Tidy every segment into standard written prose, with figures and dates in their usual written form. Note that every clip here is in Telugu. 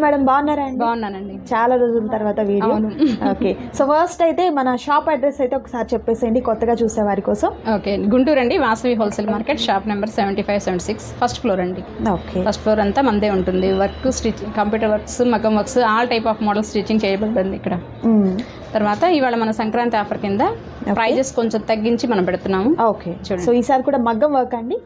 మేడం, బాగున్నారా అండి? బాగున్నానండి, చాలా రోజుల తర్వాత వీడియో. ఓకే, సో ఫస్ట్ అయితే మన షాప్ అడ్రస్ అయితే ఒకసారి చెప్పేసేయండి కొత్తగా చూసే వారి కోసం. ఓకే, గుంటూరు అండి, Vasavi wholesale market, shop number 7576, first floor అండి. ఓకే, ఫస్ట్ ఫ్లోర్ అంతా మందే ఉంటుంది. వర్క్, స్టిచింగ్, కంప్యూటర్ వర్క్స్, మగ్గం works, all type of model stitching చేయబడింది ఇక్కడ. తర్వాత ఇవాళ మన సంక్రాంతి ఆఫర్ కింద ప్రైజెస్ కొంచెం తగ్గించి మనం పెడుతున్నాము. ఓకే, సో ఈసారి కూడా మగ్గం వర్క్ అండి,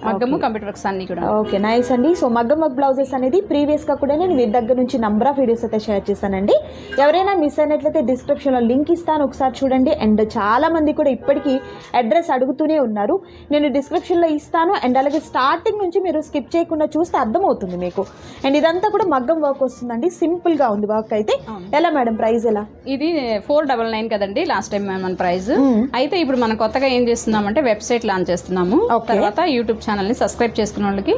మగ్గము కంప్యూటర్ వర్క్స్ అన్ని కూడా. ఓకే, నైస్ అండి. సో మగ్గం వర్క్ బ్లౌజెస్ అనేది ప్రీవియస్ గా కూడా నేను మీ దగ్గర నుంచి నంబర్ ఆఫ్ వీడియోస్ అయితే షేర్ చేశానండి. ఎవరైనా మిస్ అయినట్లయితే డిస్క్రిప్షన్ లో లింక్ ఇస్తాను, ఒకసారి చూడండి. అండ్ చాలా మంది కూడా ఇప్పటికీ అడ్రస్ అడుగుతూనే ఉన్నారు, నేను డిస్క్రిప్షన్ లో ఇస్తాను. అండ్ అలాగే స్టార్టింగ్ నుంచి మీరు స్కిప్ చేయకుండా చూస్తే అర్థమవుతుంది మీకు. అండ్ ఇదంతా కూడా మగ్గం వర్క్ వస్తుందండి, సింపుల్ గా ఉంది వర్క్ అయితే. ఎలా మేడం, ప్రైస్ ఎలా? ఇది 499 కదండి లాస్ట్ టైం మన ప్రైస్. అయితే ఇప్పుడు మనం కొత్తగా ఏం చేస్తున్నామంటే వెబ్సైట్ లాంచ్ చేస్తున్నాము. తర్వాత యూట్యూబ్ ఛానల్ ని సబ్స్క్రైబ్ చేసుకున్న వాళ్ళకి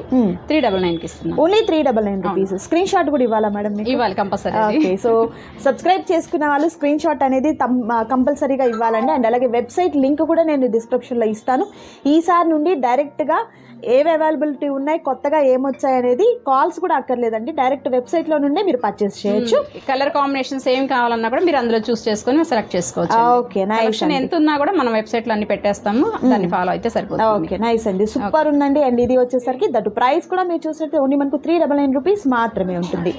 399 కి ఇస్తున్నాం. Only 399 rupees. స్క్రీన్ షాట్ కూడా ఇవ్వాలా మేడం? ఇవ్వాలి కంపల్సరీ. ఓకే, సో సబ్స్క్రైబ్ చేసుకున్న వాళ్ళు స్క్రీన్ షాట్ అనేది కంపల్సరీగా ఇవ్వాలండి. అండ్ అలాగే వెబ్సైట్ లింక్ కూడా నేను డిస్క్రిప్షన్ లో ఇస్తాను. ఈసారి నుండి డైరెక్ట్ గా ఏవి అవైలబిలిటీ ఉన్నాయి, కొత్తగా ఏమొచ్చాయి అనేది కాల్స్ కూడా అక్కర్లేదండి, డైరెక్ట్ వెబ్సైట్ లో నుండే మీరు పర్చేస్ చేయొచ్చు. కలర్ కాంబినేషన్స్ ఏం కావాలన్నా కూడా మీరు అందులో చూస్ చేసుకొని సెలెక్ట్ చేసుకోవచ్చు. Okay, nice. ఎంత ఉన్నా కూడా మనం వెబ్సైట్ లో అన్ని పెట్టేస్తాము, దాన్ని ఫాలో అయితే సరిపోతుంది. ఓకే, నైస్ అండి, సూపర్ ఉందండి. అండ్ ఇది వచ్చేసరికి దట్టు ప్రైస్ కూడా మీరు చూసినట్టు ఓన్లీ మనకు 399 రూపీస్ మాత్రమే ఉంటుంది,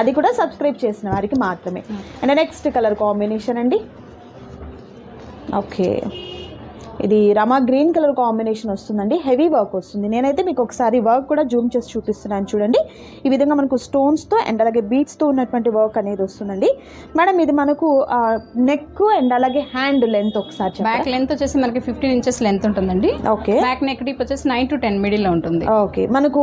అది కూడా సబ్స్క్రైబ్ చేసిన వారికి మాత్రమే. అండ్ నెక్స్ట్ కలర్ కాంబినేషన్ అండి. ఓకే, ఇది రమా గ్రీన్ కలర్ కాంబినేషన్ వస్తుందండి, హెవీ వర్క్ వస్తుంది. నేనైతే మీకు ఒకసారి వర్క్ కూడా జూమ్ చేసి చూపిస్తున్నాను చూడండి. ఈ విధంగా మనకు స్టోన్స్తో అండ్ అలాగే బీట్స్తో ఉన్నటువంటి వర్క్ అనేది వస్తుందండి. మేడం ఇది మనకు నెక్ అండ్ అలాగే హ్యాండ్ లెంత్ ఒకసారి. బ్యాక్ లెంత్ వచ్చేసి మనకి 15 ఇంచెస్ లెంత్ ఉంటుందండి. ఓకే, బ్యాక్ నెక్ డీప్ వచ్చేసి 9 to 10 మిడిల్ లో ఉంటుంది. ఓకే, మనకు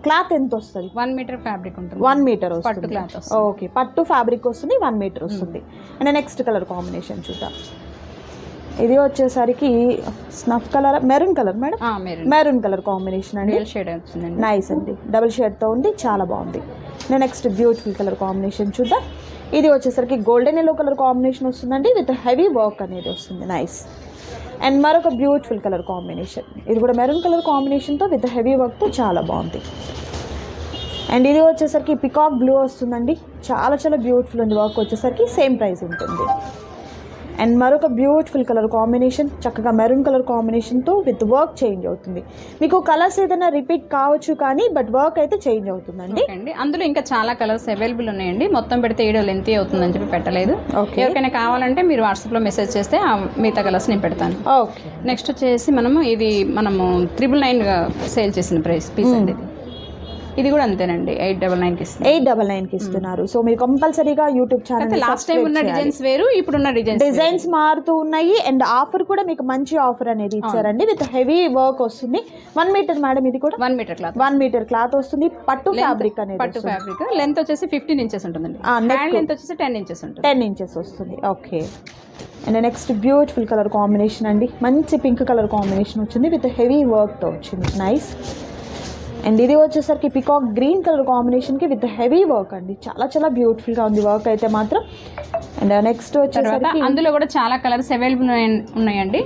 క్లాత్ ఎంత వస్తుంది? 1 మీటర్ ఫ్యాబ్రిక్ ఉంటుంది. 1 మీటర్ పట్టు క్లాత్. ఓకే, పట్టు ఫ్యాబ్రిక్ వస్తుంది, 1 మీటర్ వస్తుంది. అండ్ నెక్స్ట్ కలర్ కాంబినేషన్ చూద్దాం. ఇది వచ్చేసరికి snuff colour, maroon colour madam, maroon colour combination అండి, నైస్ అండి, డబుల్ షేడ్తో ఉంది, చాలా బాగుంది. నెక్స్ట్ బ్యూటిఫుల్ కలర్ కాంబినేషన్ చూద్దాం. ఇది వచ్చేసరికి గోల్డెన్ ఎల్లో కలర్ కాంబినేషన్ వస్తుందండి, విత్ హెవీ వర్క్ అనేది వస్తుంది, నైస్. అండ్ మరొక బ్యూటిఫుల్ కలర్ కాంబినేషన్, ఇది కూడా మెరూన్ కలర్ కాంబినేషన్తో విత్ హెవీ వర్క్తో చాలా బాగుంది. అండ్ ఇది వచ్చేసరికి పికాక్ బ్లూ వస్తుందండి, చాలా చాలా బ్యూటిఫుల్ ఉంది వర్క్ వచ్చేసరికి, సేమ్ ప్రైస్ ఉంటుంది. అండ్ మరొక బ్యూటిఫుల్ కలర్ కాంబినేషన్, చక్కగా మెరూన్ కలర్ కాంబినేషన్తో విత్ వర్క్ చేంజ్ అవుతుంది. మీకు కలర్స్ ఏదైనా రిపీట్ కావచ్చు కానీ బట్ వర్క్ అయితే చేంజ్ అవుతుందండి. అందులో ఇంకా చాలా కలర్స్ అవైలబుల్ ఉన్నాయండి, మొత్తం పెడితే వీడియో లెంత్ అవుతుందని చెప్పి పెట్టలేదు. ఎవరికైనా కావాలంటే మీరు వాట్సాప్లో మెసేజ్ చేస్తే మిగతా కలర్స్ నేను పెడతాను. ఓకే, నెక్స్ట్ వచ్చేసి మనము 399గా సేల్ చేసిన ప్రైస్ పీస్ అండి. ఇది కూడా అంతేనండి, 899కి ఇస్తున్నారు. 899కి ఇస్తున్నారు. సో మీరు కంపల్సరీగా యూట్యూబ్ ఛానల్, లాస్ట్ టైం ఉన్న డిజైన్స్ వేరు, ఇప్పుడున్న డిజైన్స్ మారుతూ ఉన్నాయి. అండ్ ఆఫర్ కూడా మీకు మంచి ఆఫర్ అనేది ఇచ్చారండి, విత్ హెవీ వర్క్ వస్తుంది. 1 మీటర్ మేడం, ఇది కూడా 1 మీటర్ క్లాత్, 1 మీటర్ క్లాత్ వస్తుంది, పట్టు ఫ్యాబ్రిక్ అనేది, పట్టు ఫ్యాబ్రిక్. లెంత్ వచ్చేసి 15 ఇంచెస్ ఉంటుందండి, హ్యాండ్ లెంత్ వచ్చేసి 10 ఇంచెస్ ఉంటుంది, 10 ఇంచెస్ వస్తుంది. Okay, and next beautiful colour combination అండి, మంచి పింక్ కలర్ కాంబినేషన్ వచ్చింది, విత్ హెవీ వర్క్తో వచ్చింది, నైస్. అండ్ ఇది వచ్చేసరికి పికాక్ గ్రీన్ కలర్ కాంబినేషన్కి విత్ హెవీ వర్క్ అండి, చాలా చాలా బ్యూటిఫుల్గా ఉంది వర్క్ అయితే మాత్రం. అండ్ నెక్స్ట్ వచ్చేసరికి అందులో కూడా చాలా కలర్స్ అవైలబుల్ ఉన్నాయండి,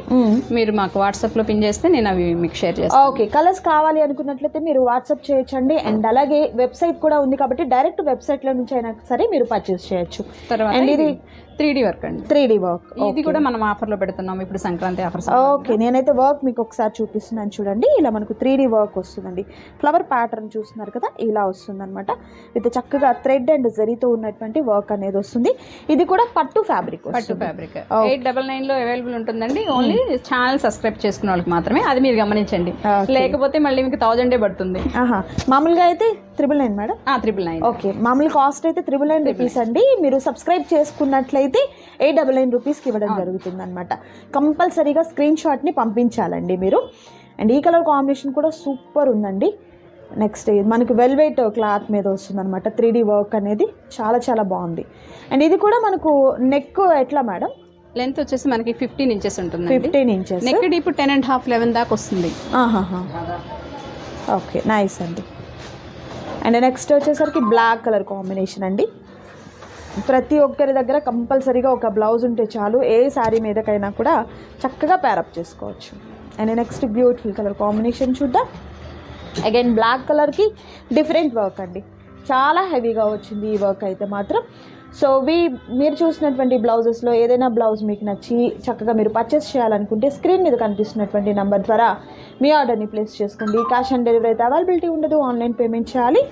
మీరు మాకు వాట్సాప్లో పిన్ చేస్తే నేను అవి మీకు షేర్ చేస్తాను. ఓకే, కలర్స్ కావాలి అనుకున్నట్లయితే మీరు వాట్సాప్ చేయొచ్చండి. అండ్ అలాగే వెబ్సైట్ కూడా ఉంది కాబట్టి డైరెక్ట్ వెబ్సైట్లో నుంచి అయినా సరే మీరు పర్చేస్ చేయొచ్చు. తర్వాత ఇది 3D వర్క్ అండి, 3D వర్క్, ఇది కూడా మనం ఆఫర్లో పెడుతున్నాం ఇప్పుడు సంక్రాంతి ఆఫర్స్. ఓకే, నేనైతే వర్క్ మీకు ఒకసారి చూపిస్తున్నాను చూడండి. ఇలా మనకు 3D వర్క్ వస్తుందండి, ఫ్లవర్ ప్యాటర్న్ చూస్తున్నారు కదా, ఇలా వస్తుంది అనమాట, విత్ చక్కగా థ్రెడ్ అండ్ జరీతో ఉన్నటువంటి వర్క్ అనేది వస్తుంది. ఇది కూడా పట్టు ఫ్యాబ్రిక్, 899లో అవైలబుల్ ఉంటుందండి. ఓన్లీ ఛానల్ సబ్స్క్రైబ్ చేసుకున్న వాళ్ళకి మాత్రమే, అది మీరు గమనించండి, లేకపోతే మళ్ళీ మీకు 1000 పడుతుంది. మామూలుగా అయితే 999 మేడం, 999. ఓకే, మామూలు కాస్ట్ అయితే 999 రూపీస్ అండి. మీరు సబ్స్క్రైబ్ చేసుకున్నట్లయితే 899 రూపీస్కి ఇవ్వడం జరుగుతుంది అనమాట. కంపల్సరీగా స్క్రీన్ షాట్ని పంపించాలండి మీరు. అండ్ ఈ కలర్ కాంబినేషన్ కూడా సూపర్ ఉందండి. నెక్స్ట్ మనకి వెల్వెట్ క్లాత్ మీద వస్తుంది అనమాట, 3D వర్క్ అనేది చాలా చాలా బాగుంది. అండ్ ఇది కూడా మనకు నెక్ ఎట్లా మేడం? లెంత్ వచ్చేసి మనకి 15 ఇంచెస్ ఉంటుంది, 15 ఇంచెస్. నెక్ డీప్ 10.5, 11 దాకా వస్తుంది. ఓకే, నైస్ అండి. అండ్ నెక్స్ట్ వచ్చేసరికి బ్లాక్ కలర్ కాంబినేషన్ అండి. ప్రతి ఒక్కరి దగ్గర కంపల్సరీగా ఒక బ్లౌజ్ ఉంటే చాలు, ఏ శారీ మీదకైనా కూడా చక్కగా ప్యారప్ చేసుకోవచ్చు. And next beautiful colour combination చూద్దాం. అగైన్ బ్లాక్ కలర్కి డిఫరెంట్ వర్క్ అండి, చాలా హెవీగా వచ్చింది ఈ వర్క్ అయితే మాత్రం. సో మీరు చూసినటువంటి బ్లౌజెస్లో ఏదైనా బ్లౌజ్ మీకు నచ్చి చక్కగా మీరు పర్చేస్ చేయాలనుకుంటే స్క్రీన్ మీద కనిపిస్తున్నటువంటి నెంబర్ ద్వారా మీ ఆర్డర్ని ప్లేస్ చేసుకోండి. క్యాష్ ఆన్ డెలివరీ అయితే అవైలబిలిటీ ఉండదు, ఆన్లైన్ పేమెంట్ చేయాలి.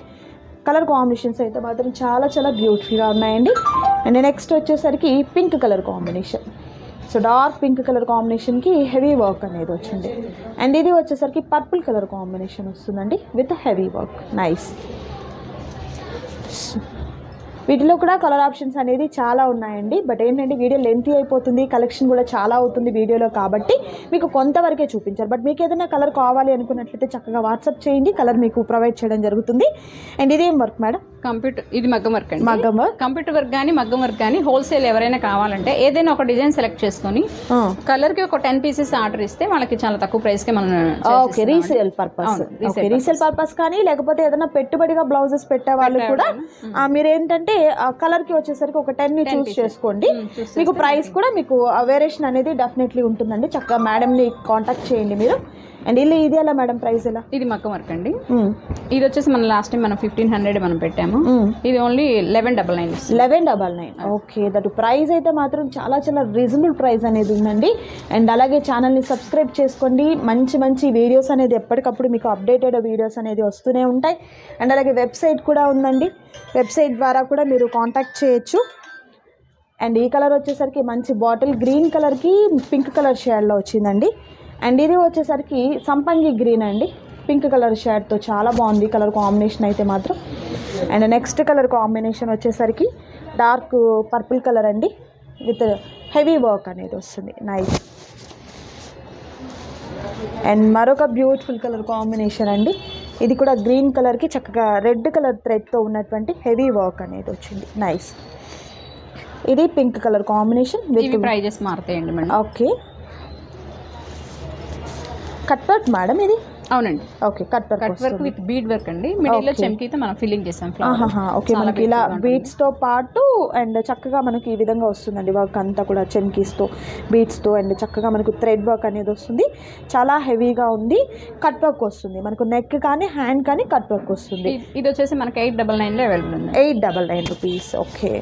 కలర్ కాంబినేషన్స్ అయితే మాత్రం చాలా చాలా బ్యూటిఫుల్గా ఉన్నాయండి. అండ్ నెక్స్ట్ వచ్చేసరికి pink colour combination. So dark pink colour కాంబినేషన్కి హెవీ వర్క్ అనేది వచ్చింది. అండ్ ఇది వచ్చేసరికి పర్పుల్ కలర్ కాంబినేషన్ వస్తుందండి విత్ హెవీ వర్క్. నైస్. వీటిలో కూడా కలర్ ఆప్షన్స్ అనేది చాలా ఉన్నాయండి. బట్ ఏంటంటే వీడియో లెంతీ అయిపోతుంది, కలెక్షన్ కూడా చాలా అవుతుంది వీడియోలో, కాబట్టి మీకు కొంతవరకే చూపించారు. బట్ మీకు ఏదైనా కలర్ కావాలి అనుకున్నట్లయితే చక్కగా వాట్సాప్ చేయండి, కలర్ మీకు ప్రొవైడ్ చేయడం జరుగుతుంది. అండ్ ఇదేం వర్క్ మేడం? కంప్యూటర్, ఇది మగ్గం వర్క్ అండి. మగ్గం వర్క్, కంప్యూటర్ వర్క్ కానీ మగ్గం వర్క్ కానీ హోల్సేల్ ఎవరైనా కావాలంటే ఏదైనా ఒక డిజైన్ సెలెక్ట్ చేసుకొని కలర్కి ఒక 10 పీసెస్ ఆర్డర్ ఇస్తే వాళ్ళకి చాలా తక్కువ ప్రైస్కి మనం okay resale purpose, resale purpose కానీ లేకపోతే ఏదైనా పెట్టుబడిగా బ్లౌజెస్ పెట్టే వాళ్ళు కూడా మీరు ఏంటంటే ఆ కలర్కి వచ్చేసరికి ఒక 10ని చూస్ చేసుకోండి. మీకు ప్రైస్ కూడా మీకు వేరియేషన్ అనేది డెఫినెట్లీ ఉంటుందండి. చక్కగా మేడంని కాంటాక్ట్ చేయండి మీరు. అండ్ ఇది ఎలా మేడం ప్రైస్ ఎలా? ఇది మగ్గం వర్క్ అండి. ఇది వచ్చేసి మనం లాస్ట్ టైం మనం 1500 మనం పెట్టాము. ఇది ఓన్లీ 1199. 1199. ఓకే, దట్ ప్రైస్ అయితే మాత్రం చాలా చాలా రీజనబుల్ ప్రైస్ అనేది ఉందండి. అండ్ అలాగే ఛానల్ని సబ్స్క్రైబ్ చేసుకోండి. మంచి మంచి వీడియోస్ అనేది ఎప్పటికప్పుడు మీకు అప్డేటెడ్ వీడియోస్ అనేది వస్తూనే ఉంటాయి. అండ్ అలాగే వెబ్సైట్ కూడా ఉందండి, వెబ్సైట్ ద్వారా కూడా మీరు కాంటాక్ట్ చేయొచ్చు. అండ్ ఈ కలర్ వచ్చేసరికి మంచి బాటిల్ గ్రీన్ కలర్కి పింక్ కలర్ షేడ్లో వచ్చిందండి. అండ్ ఇది వచ్చేసరికి సంపంగి గ్రీన్ అండి, పింక్ కలర్ షేడ్తో చాలా బాగుంది కలర్ కాంబినేషన్ అయితే మాత్రం. అండ్ నెక్స్ట్ కలర్ కాంబినేషన్ వచ్చేసరికి డార్క్ పర్పుల్ కలర్ అండి విత్ హెవీ వర్క్ అనేది వస్తుంది. నైస్. అండ్ మరొక బ్యూటిఫుల్ కలర్ కాంబినేషన్ అండి, ఇది కూడా గ్రీన్ కలర్కి చక్కగా రెడ్ కలర్ థ్రెడ్తో ఉన్నటువంటి హెవీ వర్క్ అనేది వచ్చింది. నైస్. ఇది pink colour combination with prices మారుతాయండి madam. Okay, cut work madam ఇది? అవునండి. Okay, cut work with bead work అండి. మిడిల్ లో చెమ్కీతో మనం ఫిల్లింగ్ చేసాం. ఓకే, మనకి ఇలా బీడ్స్ తో పాటు అండ్ చక్కగా మనకి ఈ విధంగా వస్తుందండి వర్క్ అంతా కూడా చెమ్కీస్తో బీడ్స్తో అండ్ చక్కగా మనకు థ్రెడ్ వర్క్ అనేది వస్తుంది. చాలా హెవీగా ఉంది. కట్ వర్క్ వస్తుంది మనకు, నెక్ కానీ హ్యాండ్ కానీ కట్ వర్క్ వస్తుంది. ఇది వచ్చేసి మనకి 899 అవైలబుల్ ఉంది. 899 రూపీస్. ఓకే.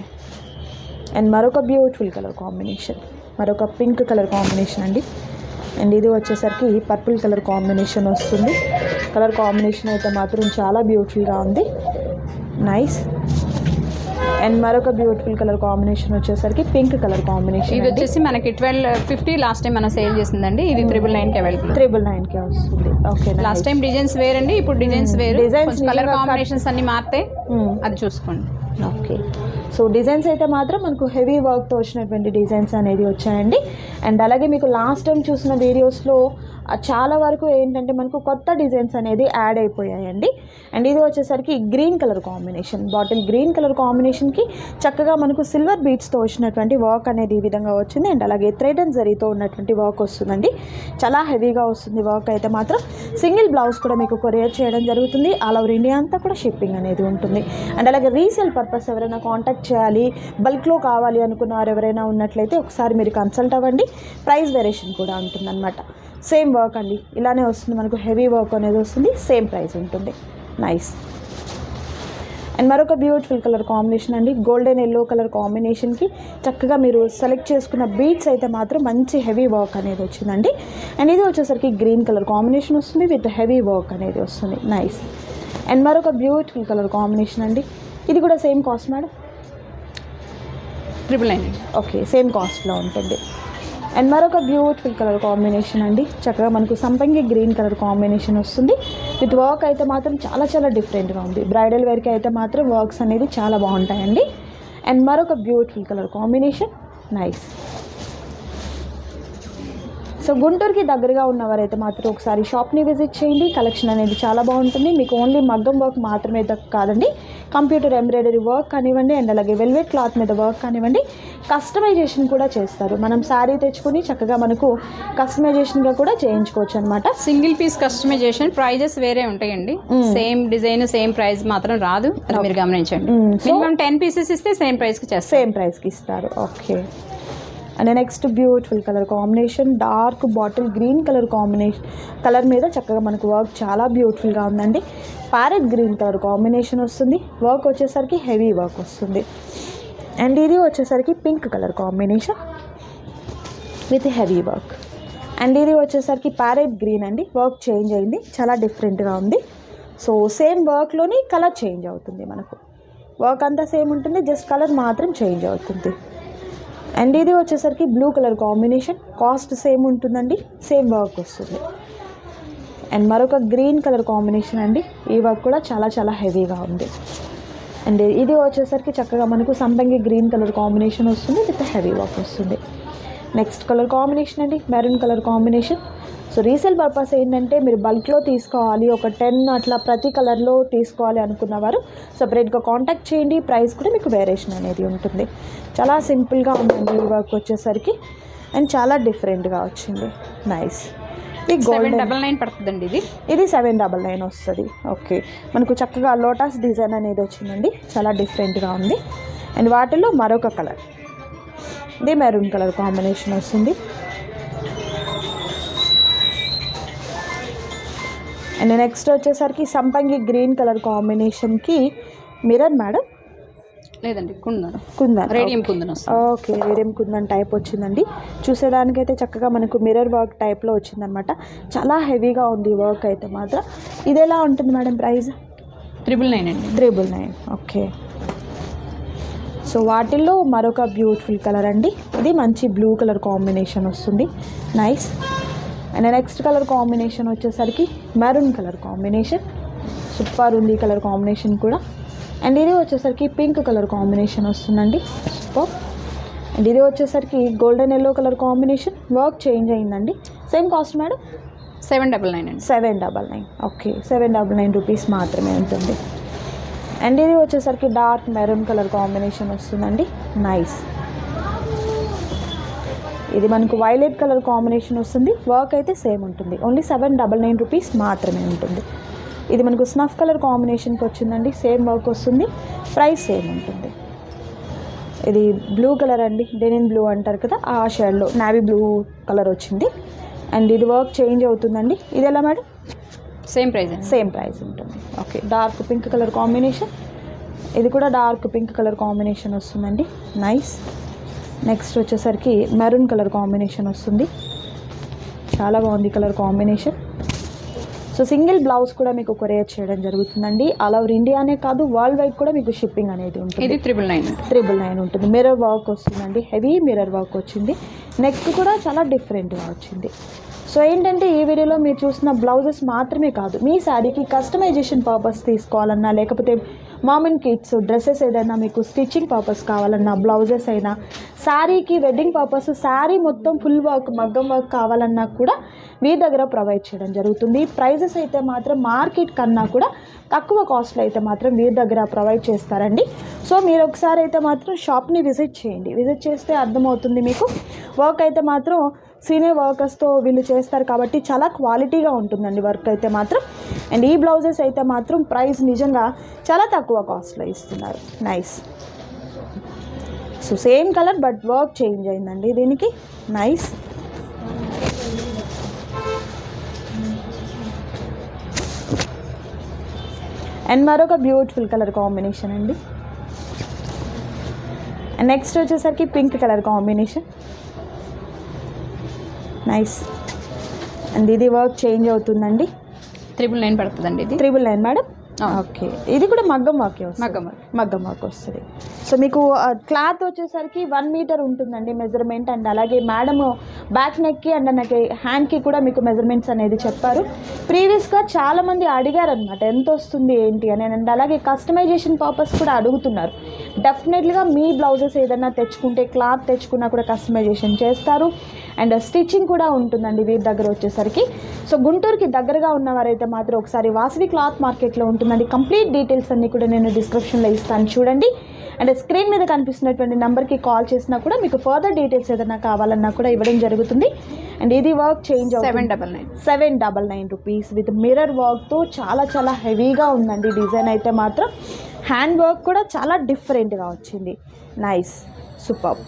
అండ్ మరొక బ్యూటిఫుల్ కలర్ కాంబినేషన్, మరొక పింక్ కలర్ కాంబినేషన్ అండి. అండ్ ఇది వచ్చేసరికి పర్పుల్ కలర్ కాంబినేషన్ వస్తుంది. కలర్ కాంబినేషన్ అయితే మాత్రం చాలా బ్యూటిఫుల్గా ఉంది. నైస్. అండ్ మరొక బ్యూటిఫుల్ కలర్ కాంబినేషన్ వచ్చేసరికి పింక్ కలర్ కాంబినేషన్. ఇది వచ్చేసి మనకి 1250 లాస్ట్ టైం మనం సేల్ చేసిందండి. ఇది 999 అవైలబుల్. 999 వస్తుంది. ఓకే, లాస్ట్ టైం డిజైన్స్ వేరండి, ఇప్పుడు డిజైన్స్ వేరు. డిజైన్స్ కలర్ కాంబినేషన్స్ అన్ని మారితే అది చూసుకోండి. ఓకే. సో డిజైన్స్ అయితే మాత్రం మనకు హెవీ వర్క్తో వచ్చినటువంటి డిజైన్స్ అనేది వచ్చాయండి. అండ్ అలాగే మీకు లాస్ట్ టైం చూసిన వీడియోస్లో చాలా వరకు ఏంటంటే మనకు కొత్త డిజైన్స్ అనేది యాడ్ అయిపోయాయండి. అండ్ ఇది వచ్చేసరికి green colour combination, bottle green colour కాంబినేషన్కి చక్కగా మనకు సిల్వర్ బీట్స్తో వచ్చినటువంటి వర్క్ అనేది ఈ విధంగా వచ్చింది. అండ్ అలాగే థ్రెడ్ అండ్ జరీతో ఉన్నటువంటి వర్క్ వస్తుందండి. చాలా హెవీగా వస్తుంది వర్క్ అయితే మాత్రం. సింగిల్ బ్లౌజ్ కూడా మీకు కొరియర్ చేయడం జరుగుతుంది. ఆల్ ఓవర్ ఇండియా అంతా కూడా షిప్పింగ్ అనేది ఉంటుంది. అండ్ అలాగే రీసేల్ పర్పస్ ఎవరైనా కాంటాక్ట్ చేయాలి, బల్క్లో కావాలి అనుకున్న వారు ఎవరైనా ఉన్నట్లయితే ఒకసారి మీరు కన్సల్ట్ అవ్వండి. ప్రైస్ వేరియేషన్ కూడా ఉంటుందన్నమాట. సేమ్ వర్క్ అండి, ఇలానే వస్తుంది మనకు, హెవీ వర్క్ అనేది వస్తుంది, సేమ్ ప్రైస్ ఉంటుంది. నైస్. అండ్ మరొక బ్యూటిఫుల్ కలర్ కాంబినేషన్ అండి, గోల్డెన్ ఎల్లో కలర్ కాంబినేషన్కి చక్కగా మీరు సెలెక్ట్ చేసుకున్న బీడ్స్ అయితే మాత్రం మంచి హెవీ వర్క్ అనేది వచ్చిందండి. అండ్ ఇది వచ్చేసరికి గ్రీన్ కలర్ కాంబినేషన్ వస్తుంది విత్ హెవీ వర్క్ అనేది వస్తుంది. నైస్. అండ్ మరొక బ్యూటిఫుల్ కలర్ కాంబినేషన్ అండి, ఇది కూడా same cost madam? 999. Okay, same కాస్ట్లో ఉంటుంది. అండ్ మరొక బ్యూటిఫుల్ కలర్ కాంబినేషన్ అండి, చక్కగా మనకు సంపంగి గ్రీన్ కలర్ కాంబినేషన్ వస్తుంది విత్ వర్క్ అయితే మాత్రం చాలా చాలా డిఫరెంట్గా ఉంది. బ్రైడల్ వేర్కి అయితే మాత్రం వర్క్స్ అనేది చాలా బాగుంటాయండి. అండ్ మరొక beautiful colour combination. Nice. So గుంటూరుకి దగ్గరగా ఉన్నవారైతే మాత్రం ఒకసారి షాప్ని విజిట్ చేయండి. కలెక్షన్ అనేది చాలా బాగుంటుంది. మీకు ఓన్లీ మగ్గం వర్క్ మాత్రమే కాదండి, కంప్యూటర్ ఎంబ్రాయిడరీ వర్క్ కానివ్వండి, అండ్ అలాగే వెల్వెట్ క్లాత్ మీద వర్క్ కానివ్వండి, కస్టమైజేషన్ కూడా చేస్తారు. మనం శారీ తెచ్చుకొని చక్కగా మనకు కస్టమైజేషన్గా కూడా చేయించుకోవచ్చు అనమాట. సింగిల్ పీస్ కస్టమైజేషన్ ప్రైజెస్ వేరే ఉంటాయండి. సేమ్ డిజైన్ సేమ్ ప్రైస్ మాత్రం రాదు, అది మీరు గమనించండి. మినిమం 10 పీసెస్ ఇస్తే సేమ్ ప్రైస్కి చేస్తారు, సేమ్ ప్రైస్కి ఇస్తారు. Okay. And next beautiful colour combination, dark bottle green colour combination colour మీద చక్కగా మనకు వర్క్ చాలా బ్యూటిఫుల్గా ఉందండి. ప్యారెట్ గ్రీన్ కలర్ కాంబినేషన్ వస్తుంది. వర్క్ వచ్చేసరికి హెవీ వర్క్ వస్తుంది. అండ్ ఇది వచ్చేసరికి pink colour combination with heavy work. And ఇది వచ్చేసరికి ప్యారెట్ గ్రీన్ అండి. వర్క్ చేంజ్ అయింది, చాలా డిఫరెంట్గా ఉంది. సో సేమ్ వర్క్లోని కలర్ చేంజ్ అవుతుంది. మనకు వర్క్ అంతా సేమ్ ఉంటుంది, జస్ట్ కలర్ మాత్రం చేంజ్ అవుతుంది. అండ్ ఇది వచ్చేసరికి blue colour combination, cost same ఉంటుందండి, సేమ్ వర్క్ వస్తుంది. అండ్ మరొక గ్రీన్ కలర్ కాంబినేషన్ అండి. ఈ వర్క్ కూడా చాలా చాలా హెవీగా ఉంది. అండ్ ఇది వచ్చేసరికి చక్కగా మనకు సంపంగి గ్రీన్ కలర్ కాంబినేషన్ వస్తుంది విత్ హెవీ వర్క్ వస్తుంది. నెక్స్ట్ కలర్ కాంబినేషన్ అండి, maroon colour combination. So resale purpose ఏంటంటే మీరు బల్క్లో తీసుకోవాలి, ఒక 10 అట్లా ప్రతి కలర్లో తీసుకోవాలి అనుకున్నవారు సపరేట్గా కాంటాక్ట్ చేయండి. ప్రైస్ కూడా మీకు వేరియేషన్ అనేది ఉంటుంది. చాలా సింపుల్గా ఉందండి ఈ వర్క్ వచ్చేసరికి, అండ్ చాలా డిఫరెంట్గా వచ్చింది. నైస్. ఇది 799 పడుతుందండి. ఇది 799 వస్తుంది. ఓకే, మనకు చక్కగా లోటస్ డిజైన్ అనేది వచ్చిందండి, చాలా డిఫరెంట్గా ఉంది. అండ్ వాటిల్లో మరొక కలర్, ఇది మెరూన్ కలర్ కాంబినేషన్ వస్తుంది. అండ్ నెక్స్ట్ వచ్చేసరికి సంపంగి గ్రీన్ కలర్ కాంబినేషన్కి మిర్రర్ మేడం, లేదండి kundan, radium kundan. Okay, radium kundan type వచ్చిందండి. చూసేదానికైతే చక్కగా మనకు మిర్రర్ వర్క్ టైప్లో వచ్చిందనమాట. చాలా హెవీగా ఉంది వర్క్ అయితే మాత్రం. ఇది ఎలా ఉంటుంది మేడం ప్రైస్? 999 అండి. 999. ఓకే. సో వాటిల్లో మరొక బ్యూటిఫుల్ కలర్ అండి. ఇది మంచి బ్లూ కలర్ కాంబినేషన్ వస్తుంది. Nice. And next colour combination వచ్చేసరికి మెరూన్ కలర్ కాంబినేషన్, సూపర్ ఉంది కలర్ కాంబినేషన్ కూడా. అండ్ ఇది వచ్చేసరికి పింక్ కలర్ కాంబినేషన్ వస్తుందండి, సూపర్. అండ్ ఇది వచ్చేసరికి golden yellow colour combination. Work change అయిందండి. Same cost madam? 799 అండి. 799. ఓకే, 799 రూపీస్ మాత్రమే ఉంటుంది. అండ్ ఇది వచ్చేసరికి డార్క్ మెరూన్ కలర్ కాంబినేషన్ వస్తుందండి. నైస్. ఇది మనకు వైలెట్ కలర్ కాంబినేషన్ వస్తుంది. వర్క్ అయితే సేమ్ ఉంటుంది, ఓన్లీ 799 రూపీస్ మాత్రమే ఉంటుంది. ఇది మనకు స్నఫ్ కలర్ కాంబినేషన్కి వచ్చిందండి, సేమ్ వర్క్ వస్తుంది, ప్రైస్ సేమ్ ఉంటుంది. ఇది బ్లూ కలర్ అండి, డెనిన్ బ్లూ అంటారు కదా, ఆ షేడ్లో నావీ బ్లూ కలర్ వచ్చింది. అండ్ ఇది వర్క్ చేంజ్ అవుతుందండి. ఇది ఎలా madam? Same price. Same price ఉంటుంది. Okay, dark pink colour combination. ఇది కూడా డార్క్ పింక్ కలర్ కాంబినేషన్ వస్తుందండి. నైస్. నెక్స్ట్ వచ్చేసరికి మెరూన్ కలర్ కాంబినేషన్ వస్తుంది. చాలా బాగుంది colour combination. So single blouse కూడా మీకు కొరియర్ చేయడం జరుగుతుందండి. ఆల్ ఓవర్ ఇండియానే కాదు, వరల్డ్ వైడ్ కూడా మీకు షిప్పింగ్ అనేది ఉంటుంది. ఇది 999 ఉంటుంది. మిర్రర్ వర్క్ వస్తుందండి, హెవీ మిర్రర్ వర్క్ వచ్చింది. నెక్ కూడా చాలా డిఫరెంట్గా వచ్చింది. సో ఏంటంటే ఈ వీడియోలో మీరు చూసిన బ్లౌజెస్ మాత్రమే కాదు, మీ శారీకి కస్టమైజేషన్ పర్పస్ తీసుకోవాలన్నా, లేకపోతే మామన్ కిడ్స్ డ్రెస్సెస్ ఏదైనా మీకు స్టిచ్చింగ్ పర్పస్ కావాలన్నా, బ్లౌజెస్ అయినా, శారీకి వెడ్డింగ్ పర్పస్ శారీ మొత్తం ఫుల్ వర్క్ మగ్గం వర్క్ కావాలన్నా కూడా మీ దగ్గర ప్రొవైడ్ చేయడం జరుగుతుంది. ప్రైజెస్ అయితే మాత్రం మార్కెట్ కన్నా కూడా తక్కువ కాస్ట్లో అయితే మాత్రం వీరి దగ్గర ప్రొవైడ్ చేస్తారండి. సో మీరు ఒకసారి అయితే మాత్రం షాప్ని విజిట్ చేయండి. విజిట్ చేస్తే అర్థమవుతుంది మీకు. వర్క్ అయితే మాత్రం సీనియర్ వర్కర్స్తో వీళ్ళు చేస్తారు కాబట్టి చాలా క్వాలిటీగా ఉంటుందండి వర్క్ అయితే మాత్రం. అండ్ ఈ బ్లౌజెస్ అయితే మాత్రం ప్రైస్ నిజంగా చాలా తక్కువ కాస్ట్లో ఇస్తున్నారు. Nice. So same colour but work change అయిందండి దీనికి. నైస్. అండ్ మరొక బ్యూటిఫుల్ కలర్ కాంబినేషన్ అండి. అండ్ నెక్స్ట్ వచ్చేసరికి pink colour combination. Nice. And ఇది వర్క్ చేంజ్ అవుతుందండి. 999 పడుతుందండి. ఇది 999 మేడం. ఓకే, ఇది కూడా మగ్గం వర్క్ మగ్గం వర్క్ వస్తుంది. సో మీకు క్లాత్ వచ్చేసరికి 1 మీటర్ ఉంటుందండి మెజర్మెంట్. అండ్ అలాగే మేడం బ్యాక్ నెక్కి అండ్ నాకు హ్యాండ్కి కూడా మీకు మెజర్మెంట్స్ అనేది చెప్పారు. ప్రీవియస్గా చాలామంది అడిగారు అనమాట ఎంత వస్తుంది ఏంటి అని. అండ్ అలాగే కస్టమైజేషన్ పర్పస్ కూడా అడుగుతున్నారు. డెఫినెట్లీగా మీ బ్లౌజెస్ ఏదైనా తెచ్చుకుంటే క్లాత్ తెచ్చుకున్నా కూడా కస్టమైజేషన్ చేస్తారు. అండ్ స్టిచ్చింగ్ కూడా ఉంటుందండి వీరి దగ్గర వచ్చేసరికి. సో గుంటూరుకి దగ్గరగా ఉన్నవారైతే మాత్రం ఒకసారి వాసవి క్లాత్ మార్కెట్లో ఉంటుందండి. కంప్లీట్ డీటెయిల్స్ అన్నీ కూడా నేను డిస్క్రిప్షన్లో ఇస్తాను చూడండి. అండ్ స్క్రీన్ మీద కనిపిస్తున్నటువంటి నెంబర్కి కాల్ చేసినా కూడా మీకు ఫర్దర్ డీటెయిల్స్ ఏదైనా కావాలన్నా కూడా ఇవ్వడం జరుగుతుంది. అండ్ ఇది work change 799 rupees with mirror వర్క్తో చాలా చాలా హెవీగా ఉందండి. డిజైన్ అయితే మాత్రం హ్యాండ్ వర్క్ కూడా చాలా డిఫరెంట్గా వచ్చింది. Nice, super.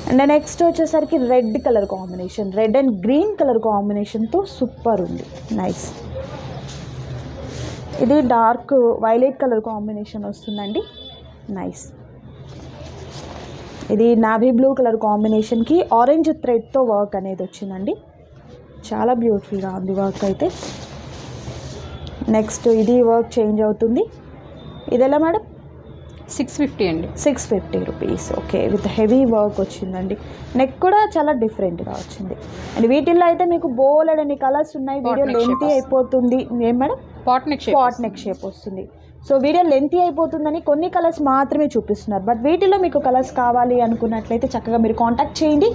అండ్ నెక్స్ట్ వచ్చేసరికి red colour combination, red and green colour కాంబినేషన్తో సూపర్ ఉంది, నైస్. ఇది డార్క్ వైలెట్ కలర్ కాంబినేషన్ వస్తుందండి, నైస్. ఇది నావీ బ్లూ కలర్ కాంబినేషన్కి ఆరెంజ్ థ్రెడ్తో వర్క్ అనేది వచ్చిందండి, చాలా బ్యూటిఫుల్గా ఉంది వర్క్ అయితే. నెక్స్ట్ ఇది వర్క్ చేంజ్ అవుతుంది, ఇది ఎలా మేడం? 650 అండి. 650 rupees, okay. With heavy work వచ్చిందండి, నెక్ కూడా చాలా డిఫరెంట్గా వచ్చింది. అండ్ వీటిల్లో అయితే మీకు బోలెడ్ అన్ని కలర్స్ ఉన్నాయి, వీడియో లెంతీ అయిపోతుంది. ఏం మేడం? పాట్ నెక్ షేప్ వస్తుంది. సో వీడియో లెంతీ అయిపోతుందని కొన్ని కలర్స్ మాత్రమే చూపిస్తున్నారు, బట్ వీటిలో మీకు కలర్స్ కావాలి అనుకున్నట్లయితే చక్కగా మీరు కాంటాక్ట్ చేయండి.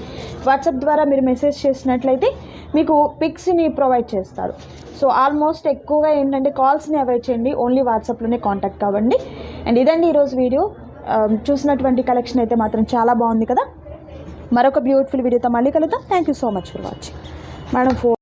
వాట్సాప్ ద్వారా మీరు మెసేజ్ చేసినట్లయితే మీకు పిక్స్ని ప్రొవైడ్ చేస్తారు. సో ఆల్మోస్ట్ ఎక్కువగా ఏంటంటే కాల్స్ని అవాయిడ్ చేయండి, ఓన్లీ వాట్సాప్లోనే కాంటాక్ట్ కావండి. అండ్ ఇదండి ఈరోజు వీడియో. చూసినటువంటి కలెక్షన్ అయితే మాత్రం చాలా బాగుంది కదా. మరొక బ్యూటిఫుల్ వీడియోతో మళ్ళీ కలుద్దాం. Thank you so much for watching madam.